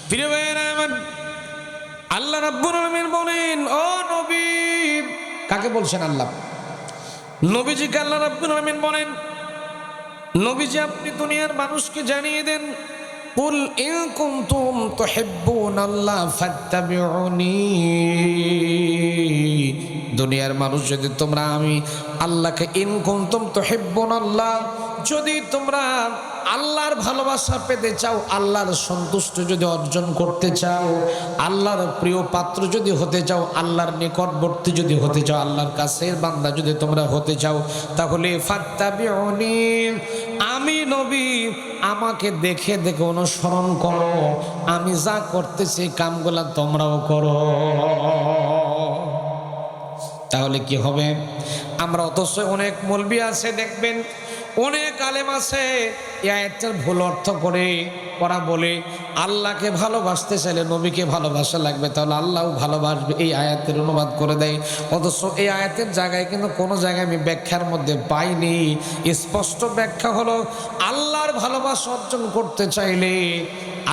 প্রিয় ভাইয়েরা আমার, আল্লাহ রাব্বুল আলামিন বলেন, ও নবী, কাকে বলছেন? আল্লাহ নবীজিকে আল্লাহ রাব্বুল আলামিন বলেন, নবীজি আপনি দুনিয়ার মানুষকে জানিয়ে দেন, কুল ইন কুনতুম তুহিব্বুনাল্লাহ ফাত্তাবিউনি। দুনিয়ার মানুষ, যদি তোমরা আমি আল্লাহকে, ইন কুনতুম তুহিব্বুনাল্লাহ, যদি তোমরা আল্লাহর ভালোবাসা পেতে চাও, আল্লাহর সন্তুষ্টি যদি অর্জন করতে চাও, আল্লাহর প্রিয় পাত্র যদি হতে চাও, আল্লাহর নিকটবর্তী যদি হতে চাও, আল্লাহর কাছের বান্দা যদি তোমরা হতে চাও, তাহলে ফাত্তাবিউনি, আমি নবী আমাকে দেখে দেখে অনুসরণ করো, আমি যা করতেছি কামগুলা তোমরাও করো। তাহলে কি হবে? আমরা অথচ অনেক মৌলবি আছে, দেখবেন অনেক আলেম আছে, এই আয়াতের ভুল অর্থ করে ওরা বলে আল্লাহকে ভালোবাসতে চাইলে নবীকে ভালোবাসা লাগবে, তাহলে আল্লাহও ভালোবাসবে, এই আয়াতের অনুবাদ করে দেয়। অথচ এই আয়াতের জায়গায় কিন্তু কোনো জায়গায় আমি ব্যাখ্যার মধ্যে পাইনি। স্পষ্ট ব্যাখ্যা হলো, আল্লাহর ভালোবাসা অর্জন করতে চাইলে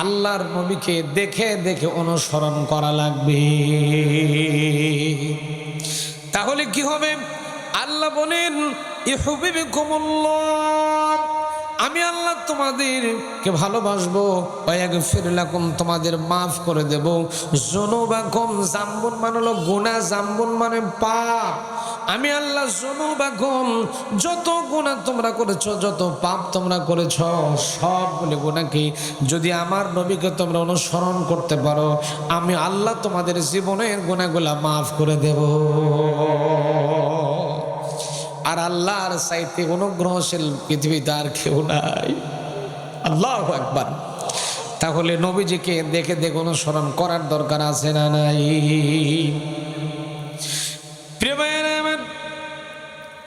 আল্লাহর নবীকে দেখে দেখে অনুসরণ করা লাগবে। তাহলে কি হবে? আল্লাহ বলেন, ইউহিব্বুকুমুল্লাহ, আমি আল্লাহ তোমাদেরকে ভালোবাসবো, ওয়াগফির লাকুম, তোমাদের মাফ করে দেব, যুনুবাকুম, জামবুন মানে হলো গুনাহ, জামবুন মানে পাপ, আমি আল্লাহ যুনুবাকুম, যত গুনাহ তোমরা করেছো, যত পাপ তোমরা করেছো, সবগুলো গুনাহকে যদি আমার নবীকে তোমরা অনুসরণ করতে পারো, আমি আল্লাহ তোমাদের জীবনের গুনাহগুলা মাফ করে দেব। আর আল্লাহর চাইতে অনুগ্রহশীল পৃথিবীতে আর কেউ নাই। আল্লাহু আকবার। তাহলে নবীজিকে দেখে দেখে অনুসরণ করার দরকার আছে না নাই? প্রিয় ভাইয়েরা আমার,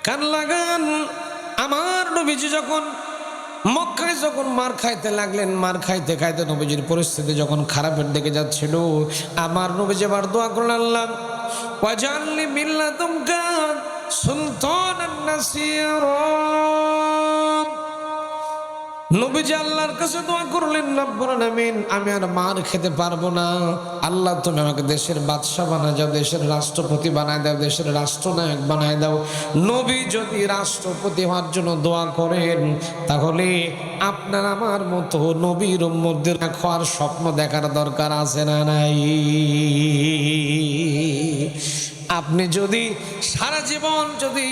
কান লাগান, আমার নবীজি যখন মক্কায় যখন মার খাইতে লাগলেন, মার খাইতে খাইতে নবীজির পরিস্থিতি যখন খারাপের দিকে যাচ্ছিল, আমার নবীজি আবার দোয়া করলেন, আল্লাহ ওয়াজআলনি মিন লাদুনকা সুলতানান নাসীরা। নবীজি আল্লাহর কাছে দোয়া করলেন, রব্বুল আলামিন, আমি আর মার খেতে পারবো না, আল্লাহ তুমি আমাকে দেশের বাদশা বানায় দাও, দেশের রাষ্ট্রপতি বানায় দাও, দেশের রাষ্ট্রনায়ক বানায় দাও। নবী যদি রাষ্ট্রপতি হওয়ার জন্য দোয়া করেন, তাহলে আপনার আমার মতো নবীর উম্মতদের খাওয়ার স্বপ্ন দেখার দরকার আছে না নাই? আপনি যদি সারা জীবন যদি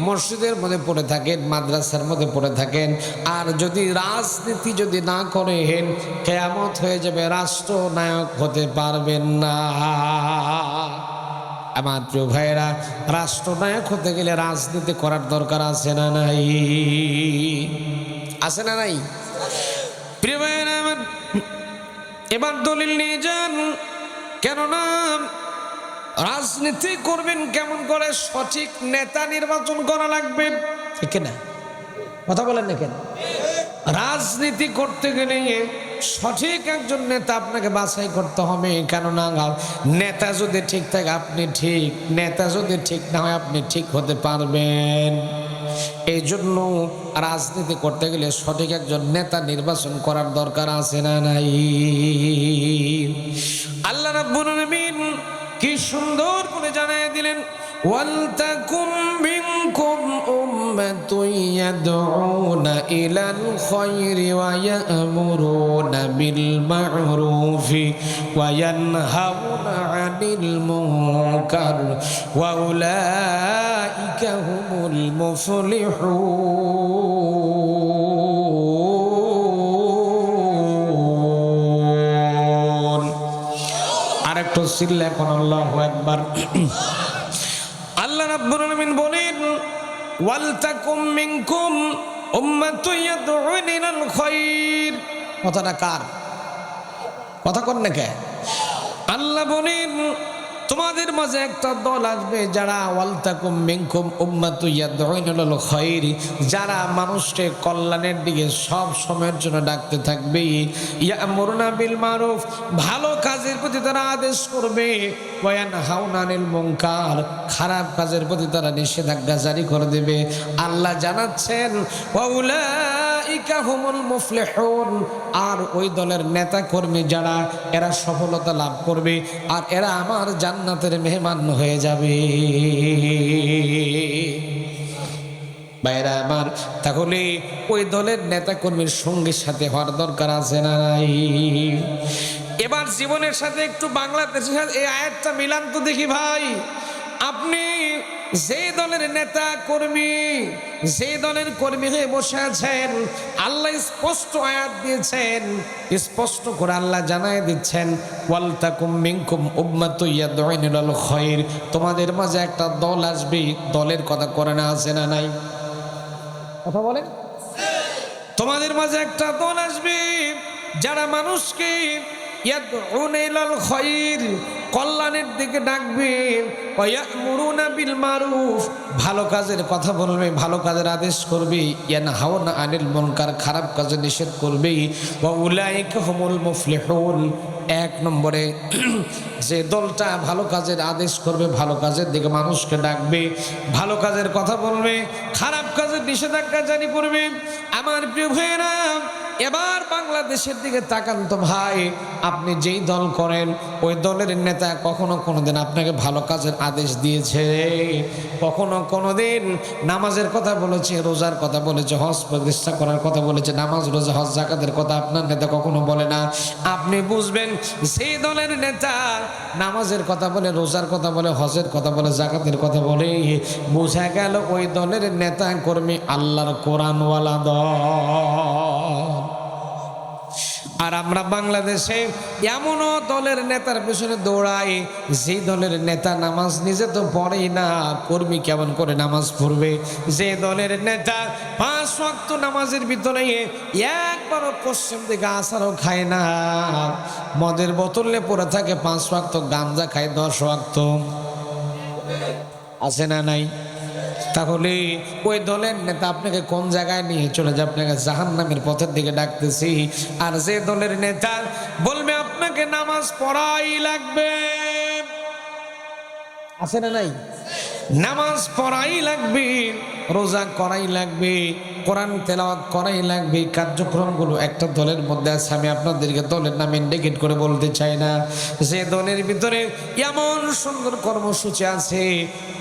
মসজিদের মধ্যে পড়ে থাকেন, মাদ্রাসার মধ্যে পড়ে থাকেন, আর যদি রাজনীতি যদি না করেন, কিয়ামত হয়ে যাবে, রাষ্ট্রনায়ক হতে পারবেন না। আমার প্রিয় ভাইয়েরা, রাষ্ট্রনায়ক হতে গেলে রাজনীতি করার দরকার আছে না নাই? আছে না নাই? প্রিয় ভাইয়েরা আমার, এবার দলিল নিয়ে যান। কেননা রাজনীতি করবেন কেমন করে? সঠিক নেতা নির্বাচন করা লাগবে, ঠিক না? কথা বলেন না কেন? রাজনীতি করতে গেলে সঠিক একজন নেতা আপনাকে বাছাই করতে হবে। কেননা নেতা যদি ঠিক থাকে আপনি ঠিক, নেতা যদি ঠিক না হয় আপনি ঠিক হতে পারবেন। এই জন্য রাজনীতি করতে গেলে সঠিক একজন নেতা নির্বাচন করার দরকার আছে না নাই? আল্লাহ রাব্বুল আলামিন কি সুন্দর করে জানিয়ে দিলেন, ওয়ালতাকুম মিনকুম উম্মাতুন ইয়াদউনা ইলাল খায়রি ওয়া ইয়া'মুরুনা বিল মা'রুফি ওয়া ইয়ানহাউনা আনিল মুনকার ওয়া উলাইকা হুমুল মুফলিহুন। আরেকটু চিল্লা এখন আল্লাহু আকবার। আল্লাহ রাব্বুল আলামিন বলেন, ওয়ালতাকুম মিনকুম উম্মাতুন ইয়াদউনা ইলাল খায়র। কথাটা কার কথা? কোন নাকি? আল্লাহ বলেন, তোমাদের মাঝে একটা দল আসবে যারা ওয়ালতাকুম মিনকুম উম্মাতুন ইয়াদউনা ইলাল খায়র, যারা মানুষকে কল্যাণের দিকে সব সময়ের জন্য ডাকতে থাকবে। ইয়া'মুরুনা বিল মারুফ, ভালো কাজের প্রতি তারা আদেশ করবে। ওয়া ইয়ানহাউনা আনিল মুনকার, খারাপ কাজের প্রতি তারা নিষেধাজ্ঞা জারি করে দেবে। আল্লাহ জানাচ্ছেন, ওয়া উলাইকা উলাইকা হুমুল মুফলিহুন, আর ওই দলের নেতা কর্মী যারা, এরা সফলতা লাভ করবে আর এরা আমার জান্নাতের মেহমান হয়ে যাবে। ভাইরা আমার, তাহলে ওই দলের নেতা কর্মীর সঙ্গীর সাথে হওয়ার দরকার আছে না নাই? এবার জীবনের সাথে একটু বাংলাদেশের সাথে এই আয়াতটা মিলান তো দেখি ভাই। আপনি যে দলের নেতা কর্মী, যে দলের কর্মী হয়ে বসে আছেন, আল্লাহ স্পষ্ট আয়াত দিয়েছেন, স্পষ্ট করে আল্লাহ জানায় দিচ্ছেন, ওয়ালতাকুম মিনকুম উম্মাতুন ইয়াদউনা ইলাল খায়র, তোমাদের মাঝে একটা দল আসবে। দলের কথা কোরআনে আছে না নাই? কথা বলেন। তোমাদের মাঝে একটা দল আসবে যারা মানুষকে ইয়াদউনা ইলাল খায়র, কল্যাণের দিকে ডাকবে, ওয়া ইয়া'মুরুনা বিল মারুফ, ভালো কাজের কথা বলবে, ভালো কাজের আদেশ করবে, ইয়ানহাউনা আনিল মুনকার, খারাপ কাজে নিষেধ করবে, ওয়া উলাইকা হুমুল মুফলিহুন। এক নম্বরে যে দলটা ভালো কাজের আদেশ করবে, ভালো কাজের দিকে মানুষকে ডাকবে, ভালো কাজের কথা বলবে, খারাপ কাজের নিষেধাজ্ঞা জারি করবে। আমার প্রিয় ভাইয়েরা, এবার বাংলাদেশের দিকে তাকান তো ভাই। আপনি যেই দল করেন, ওই দলের নেতা কখনো কোনোদিন আপনাকে ভালো কাজের আদেশ দিয়েছে? কখনো কোনোদিন নামাজের কথা বলেছে, রোজার কথা বলেছে, হজ প্রতিষ্ঠা করার কথা বলেছে, নামাজ রোজা হজ জাকাতের কথা আপনার নেতা কখনো বলে না। আপনি বুঝবেন সেই দলের নেতা নামাজের কথা বলে, রোজার কথা বলে, হজের কথা বলে, জাকাতের কথা বলে, বোঝা গেল ওই দলের নেতা কর্মী আল্লাহর কোরআনওয়ালা দল। আর আমরা বাংলাদেশে এমনও দলের নেতার পেছনে দৌড়াই, যে দলের নেতা নামাজ নিজে তো পড়েই না, কর্মী কেমন করে নামাজ পড়বে? যে দলের নেতা 5 ওয়াক্ত নামাজের ভিতরে একবারও পশ্চিম দিকে আসারও খায় না, মদের বোতলে পড়ে থাকে 5 ওয়াক্ত, গাঞ্জা খায় 10 ওয়াক্ত, আছে না নাই? তাহলে ওই দলের নেতা আপনাকে কোন জায়গায় নিয়ে চলে যায়? আপনাকে জাহান্নামের পথের দিকে ডাকতেছি। আর যে দলের নেতা বলবে আপনাকে নামাজ পড়াই লাগবে, আছে না নাই? নামাজ পড়াই লাগবে, রোজা করাই লাগবে, কোরআন তেলাওয়াত করাই লাগবে, কার্যক্রমগুলো একটা দলের মধ্যে আছে। আমি আপনাদেরকে দলের নাম ইন্ডিকেট করে বলতে চাই না। যে দলের ভিতরে এমন সুন্দর কর্মসূচি আছে,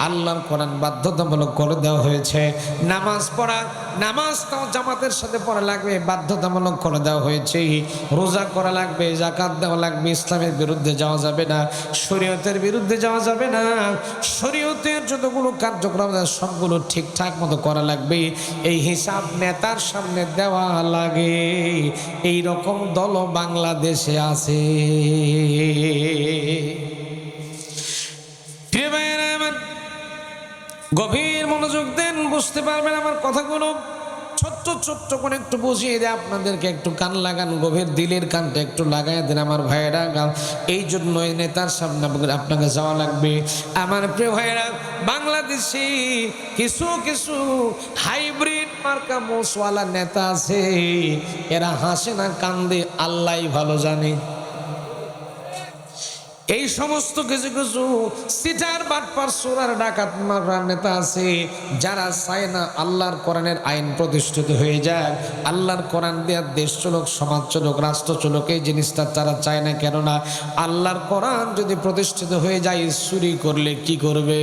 আল্লাহর কোরআন বাধ্যতামূলক করে দেওয়া হয়েছে, নামাজ পড়া, নামাজটাও জামাতের সাথে পড়া লাগবে, বাধ্যতামূলক করে দেওয়া হয়েছে, রোজা করা লাগবে, জাকাত দেওয়া লাগবে, ইসলামের বিরুদ্ধে যাওয়া যাবে না, শরীয়তের বিরুদ্ধে যাওয়া যাবে না, শরীয়তের যতগুলো কার্যক্রম সবগুলো ঠিকঠাক মতো করা লাগবে, এই হিসাব নেতার সামনে দেওয়া লাগে। এই রকম দল বাংলাদেশে আছে। গভীর মনোযোগ দেন, বুঝতে পারবেন আমার কথাগুলো। ছোট্ট ছোট্ট করে একটু বুঝিয়ে দেয় আপনাদেরকে, একটু কান লাগান, গভীর দিলের কানটা একটু লাগাই দেন আমার ভাইয়েরা। এই জন্য এই নেতার সামনে আপনাকে যাওয়া লাগবে। আমার প্রিয় ভাইয়েরা, বাংলাদেশে কিছু কিছু হাইব্রিড মার্কা মোষওয়ালা নেতা আছে, এরা হাসে না কান্দে আল্লাহই ভালো জানে। এই সমস্ত কিছু কিছু সিটার বাটপার চোরার ডাকাত মারার নেতা আছে, যারা চায় না আল্লাহর কোরআনের আইন প্রতিষ্ঠিত হয়ে যায়, আল্লাহর কোরআন দেওয়ার দেশ চলুক, সমাজ চলুক, রাষ্ট্র চলুক। এই জিনিসটা তারা চায় না। কেননা আল্লাহর কোরআন যদি প্রতিষ্ঠিত হয়ে যায়, চুরি করলে কি করবে?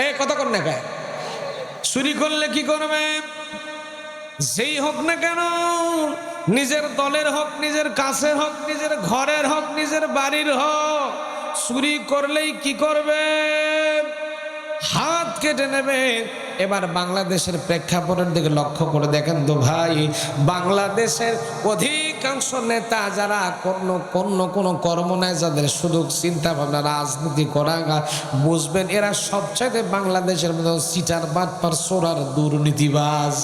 এই কথা কর না কে, চুরি করলে কি করবে? যেই হোক না কেন, নিজের দলের হোক, নিজের কাছের হোক, নিজের ঘরের হোক, নিজের বাড়ির হোক, চুরি করলেই কি করবে? হাত কেটে নেবে। এবার বাংলাদেশের প্রেক্ষাপটের দিকে লক্ষ্য করে দেখেন তো ভাই, বাংলাদেশের অধিকাংশ নেতা যারা কোনো কর্ম নেই, যাদের শুধু চিন্তা ভাবনা রাজনীতি করা, বুঝবেন এরা সবচাইতে বাংলাদেশের মধ্যে সিটার বাটপার চোরার দুর্নীতিবাজ।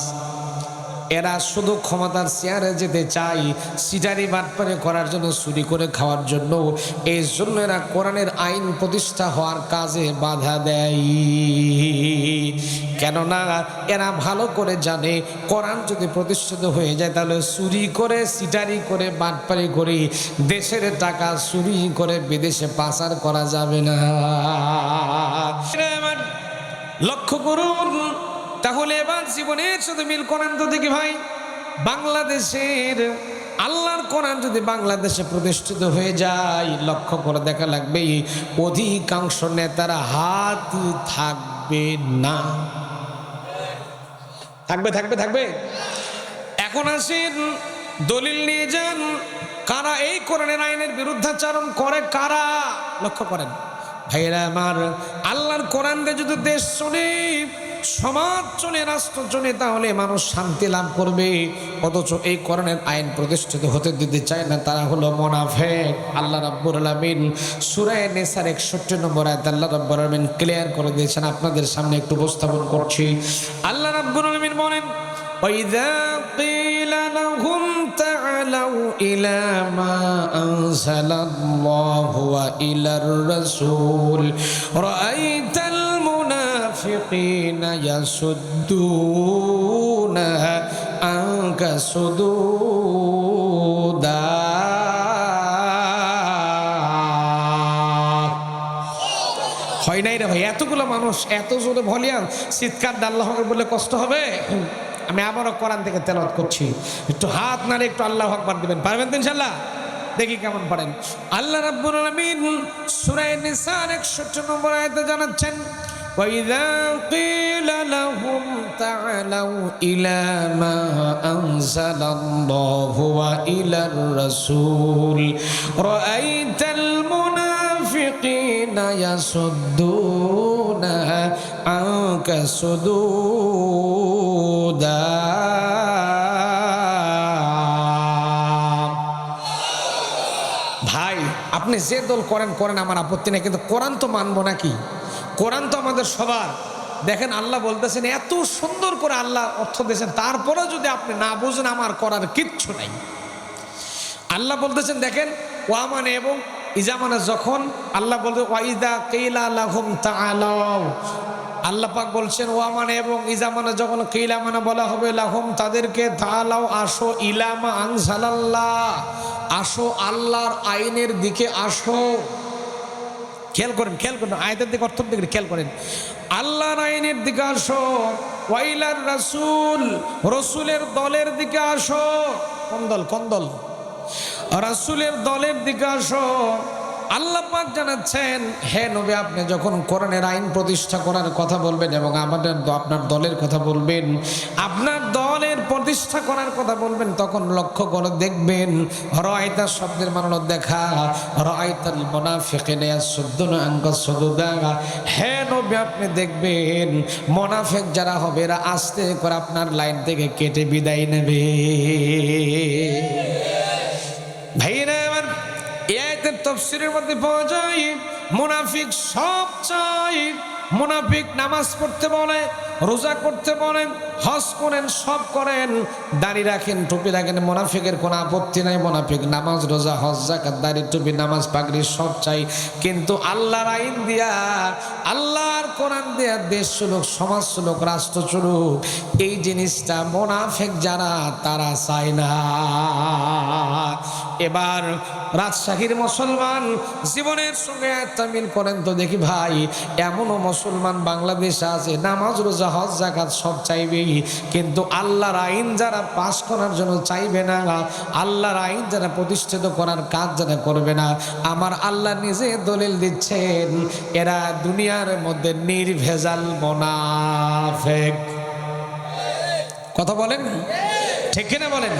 এরা শুধু ক্ষমতার চেয়ারে যেতে চায়, সিটারি বাটপারি করার জন্য, চুরি করে খাওয়ার জন্য। এই জন্য এরা কোরআনের আইন প্রতিষ্ঠা হওয়ার কাজে বাধা দেয়। কেননা এরা ভালো করে জানে, কোরআন যদি প্রতিষ্ঠিত হয়ে যায়, তাহলে চুরি করে, সিটারি করে, বাটপারি করে দেশের টাকা চুরি করে বিদেশে পাচার করা যাবে না। লক্ষ্য করুন, তাহলে এবার জীবনের সাথে মিল করেন তো দেখি ভাই, বাংলাদেশের আল্লাহর কোরআন যদি বাংলাদেশে প্রতিষ্ঠিত হয়ে যায়, লক্ষ্য করে দেখা লাগবে অধিকাংশ নেতারা হাত থাকবে না। থাকবে থাকবে থাকবে। এখন আসেন দলিল নিয়ে যান, কারা এই কোরআনের আইনের বিরুদ্ধাচরণ করে, কারা লক্ষ্য করেন ভাইয়েরা আমার। আল্লাহর কোরআন দিয়ে যদি দেশ চলে, সমাজ চলে, রাষ্ট্র চলে, তাহলে মানুষ শান্তি লাভ করবে। অথচ এই কোরআনের আইন প্রতিষ্ঠিত হতে দিতে চায় না, তারা হলো মুনাফিক। আল্লাহ রাব্বুল আলামিন সূরা নিসার 61 নম্বর আয়াত আল্লাহ রাব্বুল আলামিন ক্লিয়ার করে দিয়েছেন, আপনাদের সামনে একটু উপস্থাপন করছি। আল্লাহ রাব্বুল আলামিন বলেন, وَإِذَا قِيلَ لَهُمْ تَعَالَوْا إِلَى مَا أَنزَلَ اللَّهُ وَإِلَى الرَّسُولِ رَأَيْتَ الْمُنَافِقِينَ يَصُدُّونَ عَنكَ صُدُودًا। হয় নাই রে ভাই, এতগুলো মানুষ এত জোরে ভলিউম চিৎকার আল্লাহ বলে কষ্ট হবে। আমি আবারও কোরআন থেকে তেলাওয়াত করছি, একটু হাত নাড়ে একটু আল্লাহু আকবার দিবেন, পারবেন তো ইনশাআল্লাহ? দেখি কেমন পারেন। আল্লাহ রাব্বুল আলামিন সূরা নিসার 61 নম্বর আয়াতে জানাচ্ছেন, وَإِذَا قِيلَ لَهُمْ تَعَالَوْا إِلَى مَا أَنزَلَ اللَّهُ وَإِلَى الرَّسُولِ رَأَيْتَ الْمُنَافِقِينَ يَصُدُّونَ عَنكَ صُدُودًا। ভাই আপনি যে দল করেন করেন, আমার আপত্তি নেই, কিন্তু কোরআন তো মানবো নাকি? কোরআন তো আমাদের সবার। দেখেন আল্লাহ বলতেছেন, এত সুন্দর করে আল্লাহ অর্থ দিয়েছেন, তারপরে যদি আপনি না বুঝেন আমার করার কিচ্ছু নাই। আল্লাহ বলতেছেন দেখেন, ওয়া মানে এবং ইজা মানে যখন, আল্লাহ বলতে ওয়াইদা কিলা লাহুম তাআলাউ, আল্লাহ পাক বলছেন ওয়া মানে এবং ইজা মানে যখন, কিলা মানে বলা হবে লাহুম তাদেরকে, তাআলাউ আসো, ইলামা আনজালাল্লাহ আসো, আল্লাহর আইনের দিকে আসো। খেয়াল করেন, খেয়াল করেন আয়াতের দিকে, অর্থের দিকে খেয়াল করেন। আল্লাহর আইনের দিকে আসো, ওয়াইলার রাসূল রাসূলের দলের দিকে আসো। কোন দল? কোন দল? রাসূলের দলের দিকে আসো। আল্লাহ পাক জানাচ্ছেন, হে নবী আপনি যখন কোরআনের আইন প্রতিষ্ঠা করার কথা বলবেন এবং আমাদের আপনার দলের কথা বলবেন, আপনার দলের প্রতিষ্ঠা করার কথা বলবেন, তখন লক্ষ্য করে দেখবেন, রাআইতা শব্দের মানে দেখা, রাআইতাল মুনাফিকিনা ইয়াসুদ্দুনা আনকা সুদুদা। হে নবী আপনি দেখবেন মুনাফিক যারা হবে এরা আস্তে করে আপনার লাইন থেকে কেটে বিদায় নেবে। ভাইরা আমার, এই আয়াতের তাফসীরের মধ্যে পাওয়া যায় মুনাফিক সব চায়। মুনাফিক নামাজ পড়তে বলে, রোজা করতে বলেন, হজ করেন, সব করেন, দাড়ি রাখেন, টুপি রাখেন, মুনাফিকের কোনো আপত্তি নাই। মুনাফিক নামাজ, রোজা, হজ, যাকাত, দাড়ি, টুপি, নামাজ, পাগড়ি সব চাই, কিন্তু আল্লাহর আইন দিয়া, আল্লাহর কোরআন দিয়া দেশ চলুক, সমাজ চলুক, রাষ্ট্র চলুক, এই জিনিসটা মুনাফিক যারা তারা চায় না। এবার রাজশাহীর মুসলমান জীবনের সঙ্গে একটা মিল করেন তো দেখি ভাই, এমনও মুসলমান বাংলাদেশে আছে নামাজ, রোজা, হজ, যাকাত সব চাইবে, কিন্তু আল্লাহর আইন যারা পাস করার জন্য চাইবে না, আল্লাহর আইন যারা প্রতিষ্ঠিত করার কাজ যারা করবে না, আমার আল্লাহ নিজে দলিল দিচ্ছেন এরা দুনিয়ার মধ্যে নির্ভেজাল মুনাফিক। কথা বলেন ঠিক কিনা বলেন?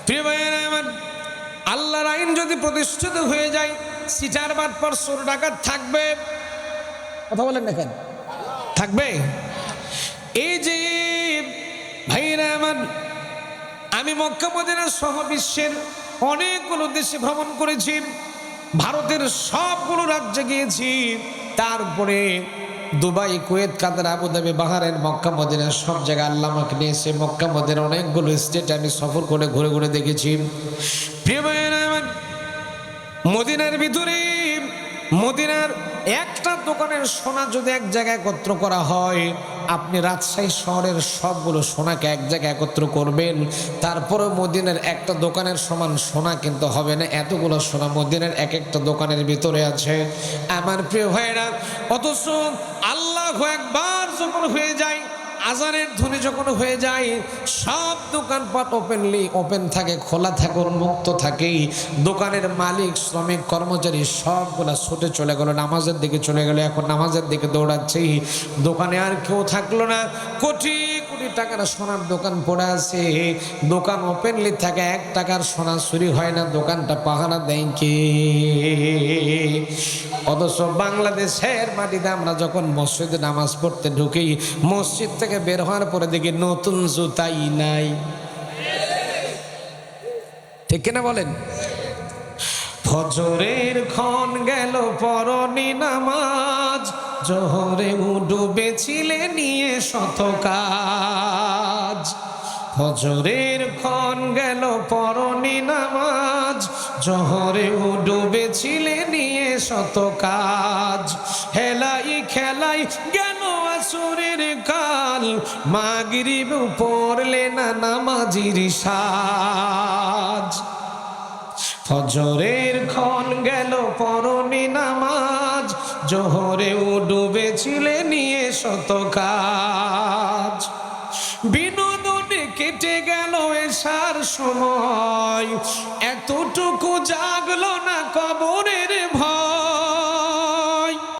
প্রিয় ভাইয়েরা আমার, আল্লাহর আইন যদি প্রতিষ্ঠিত হয়ে যায়, সিটার বাটপার চোর ডাকাত থাকবে। কথা বলেন না কেন? থাকবে। এই যে ভাইরা আমার, আমি মক্কা মদিনা সহ বিশ্বের অনেকগুলো দেশে ভ্রমণ করেছি, ভারতের সবগুলো রাজ্যে গিয়েছি, তারপরে দুবাই, কুয়েত, কাতার, আবুধাবি, বাহরাইন, মক্কা মদিনা সব জায়গায় আল্লাহ আমাকে নিয়েছে। মক্কা মদিনার অনেকগুলো স্টেট আমি সফর করে ঘুরে ঘুরে দেখেছি। প্রিয় ভাইয়েরা আমার, মদিনার ভিতরে, মদিনার একটা দোকানের সোনা যদি এক জায়গায় একত্র করা হয়, আপনি রাজশাহী শহরের সবগুলো সোনাকে এক জায়গায় একত্র করবেন, তারপরে মদিনার একটা দোকানের সমান সোনা কিন্তু হবে না। এতগুলো সোনা মদিনার এক একটা দোকানের ভিতরে আছে আমার প্রিয় ভাইরা। অথচ আল্লাহু আকবার যখন হয়ে যায়, আজানের ধ্বনি যখন হয়ে যায় সব দোকানপাট ওপেন থাকে, খোলা থাকে, উন্মুক্ত থাকে। দোকানের মালিক, শ্রমিক, কর্মচারী সবগুলা ছুটে চলে গেল, নামাজের দিকে চলে গেল। এখন নামাজের দিকে দৌড়াচ্ছে, দোকানে আর কেউ থাকলো না। কোটি কোটি টাকার সোনার দোকান পড়ে আছে, দোকান ওপেনলি থাকে, 1 টাকার সোনা চুরি হয় না। দোকানটা পাহারা দেয় কে? অথচ বাংলাদেশের মাটিতে আমরা যখন মসজিদে নামাজ পড়তে ঢুকি, মসজিদ থেকে বের হওয়ার পরে দেখি নতুন জুতাই নাই। ঠিক কিনা বলেন? ফজরের ক্ষণ গেল পরনি নামাজ, জোহরে ডুবেছিলে নিয়ে শত কাজ। ফজরের ক্ষণ গেল পরনি নামাজ, জোহরে ডুবেছিলে নিয়ে শত কাজ। হেলাই খেলাই গেল আসরের কাল, মাগরিব পড়লে না নামাজির সাজ। ফজরের ক্ষণ গেল পরনি নামাজ, জোহরে ডুবেছিলে নিয়ে শত কাজ। বিনোদনে কেটে গেল এশার সময়, এতটুকু জাগলো না কবরের